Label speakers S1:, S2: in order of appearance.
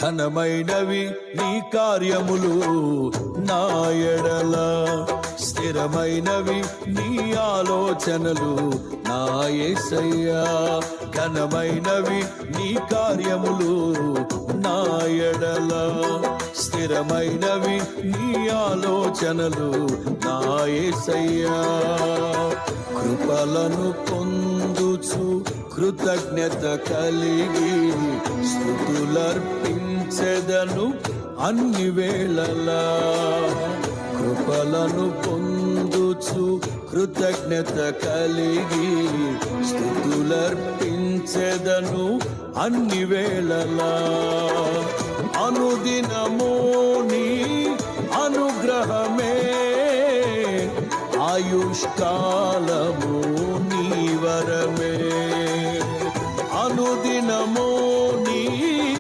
S1: ఘనమైనవి నీ కార్యములు నా ఎడల, స్థిరమైనవి నీ ఆలోచనలు నా యేసయ్యా. ఘనమైనవి నీ కార్యములు నా ఎడల, స్థిరమైనవి నీ ఆలోచనలు నా యేసయ్యా. కృపలను పొందుచు కృతజ్ఞత కలిగి స్తుతులర్పించెదను అన్ని వేళలా. కృపలను పొందుచు కృతజ్ఞత కలిగి స్తుతులర్పించెదను అన్ని వేళలా. అనుదినము నీ అనుగ్రహమే ఆయుష్కాలము